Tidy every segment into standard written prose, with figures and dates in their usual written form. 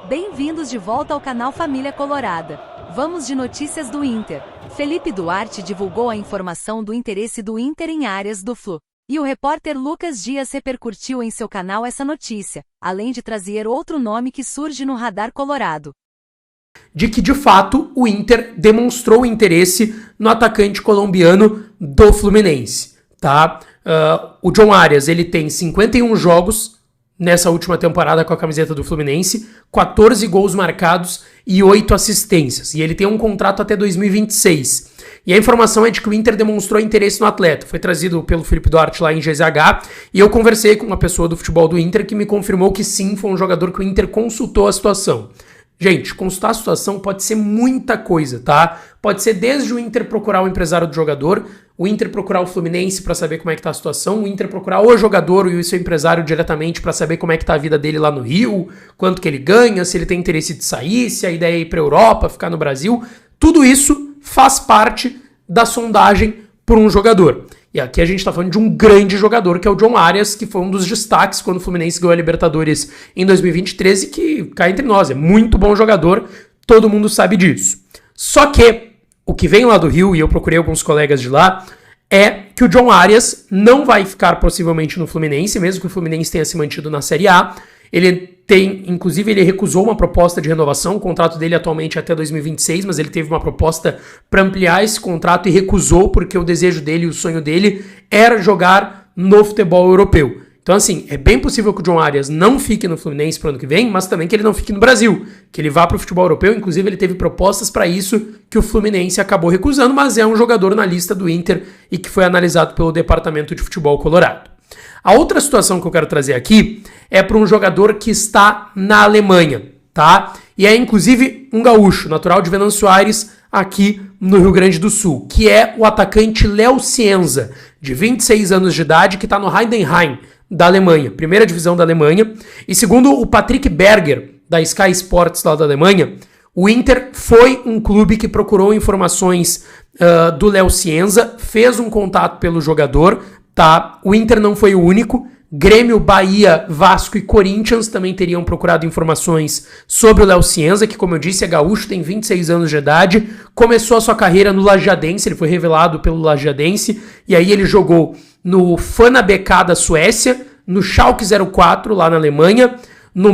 Bem-vindos de volta ao canal Família Colorada. Vamos de notícias do Inter. Felipe Duarte divulgou a informação do interesse do Inter em Arias do Flu. E o repórter Lucas Dias repercutiu em seu canal essa notícia, além de trazer outro nome que surge no radar colorado. De que, de fato, o Inter demonstrou interesse no atacante colombiano do Fluminense, tá? O John Arias, ele tem 51 jogos nessa última temporada com a camiseta do Fluminense, 14 gols marcados e 8 assistências. E ele tem um contrato até 2026. E a informação é de que o Inter demonstrou interesse no atleta. Foi trazido pelo Felipe Duarte lá em GZH e eu conversei com uma pessoa do futebol do Inter que me confirmou que sim, foi um jogador que o Inter consultou a situação. Gente, consultar a situação pode ser muita coisa, tá? Pode ser desde o Inter procurar o empresário do jogador, o Inter procurar o Fluminense para saber como é que tá a situação, o Inter procurar o jogador e o seu empresário diretamente para saber como é que tá a vida dele lá no Rio, quanto que ele ganha, se ele tem interesse de sair, se a ideia é ir pra Europa, ficar no Brasil. Tudo isso faz parte da sondagem por um jogador. E aqui a gente tá falando de um grande jogador, que é o John Arias, que foi um dos destaques quando o Fluminense ganhou a Libertadores em 2023 e que, cá entre nós, é muito bom jogador, todo mundo sabe disso. Só que o que vem lá do Rio, e eu procurei alguns colegas de lá, é que o John Arias não vai ficar possivelmente no Fluminense, mesmo que o Fluminense tenha se mantido na Série A. Inclusive ele recusou uma proposta de renovação, o contrato dele atualmente é até 2026, mas ele teve uma proposta para ampliar esse contrato e recusou porque o desejo dele, o sonho dele era jogar no futebol europeu. Então assim, é bem possível que o John Arias não fique no Fluminense pro ano que vem, mas também que ele não fique no Brasil, que ele vá pro futebol europeu, inclusive ele teve propostas para isso que o Fluminense acabou recusando, mas é um jogador na lista do Inter e que foi analisado pelo Departamento de Futebol Colorado. A outra situação que eu quero trazer aqui é para um jogador que está na Alemanha, tá? E é inclusive um gaúcho, natural de Venâncio Aires, aqui no Rio Grande do Sul, que é o atacante Léo Cienza, de 26 anos de idade, que está no Heidenheim, da Alemanha, primeira divisão da Alemanha. E segundo o Patrick Berger, da Sky Sports lá da Alemanha, o Inter foi um clube que procurou informações do Léo Cienza, fez um contato pelo jogador, tá? O Inter não foi o único. Grêmio, Bahia, Vasco e Corinthians também teriam procurado informações sobre o Léo Cienza, que, como eu disse, é gaúcho, tem 26 anos de idade, começou a sua carreira no Lajadense, ele foi revelado pelo Lajadense, e aí ele jogou no Fana BK da Suécia, no Schalke 04 lá na Alemanha, no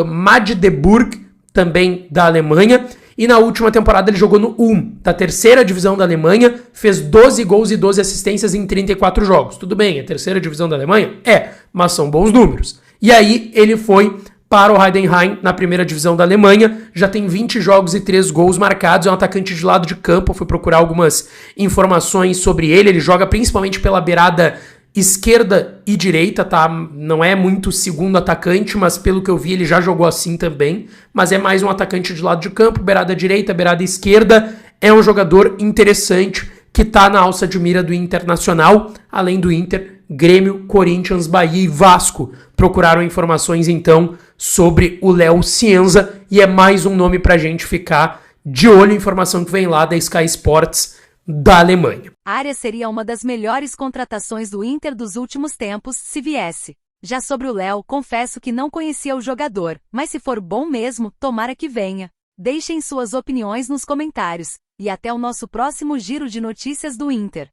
Magdeburg também da Alemanha, e na última temporada ele jogou no da terceira divisão da Alemanha, fez 12 gols e 12 assistências em 34 jogos. Tudo bem, é a terceira divisão da Alemanha? É, mas são bons números. E aí ele foi para o Heidenheim na primeira divisão da Alemanha, já tem 20 jogos e 3 gols marcados, é um atacante de lado de campo, eu fui procurar algumas informações sobre ele joga principalmente pela beirada esquerda e direita, tá? Não é muito segundo atacante, mas pelo que eu vi ele já jogou assim também, mas é mais um atacante de lado de campo, beirada direita, beirada esquerda, é um jogador interessante que tá na alça de mira do Internacional, além do Inter, Grêmio, Corinthians, Bahia e Vasco procuraram informações então sobre o Léo Cienza e é mais um nome pra gente ficar de olho, informação que vem lá da Sky Sports da Alemanha. Arias seria uma das melhores contratações do Inter dos últimos tempos, se viesse. Já sobre o Léo, confesso que não conhecia o jogador, mas se for bom mesmo, tomara que venha. Deixem suas opiniões nos comentários. E até o nosso próximo giro de notícias do Inter.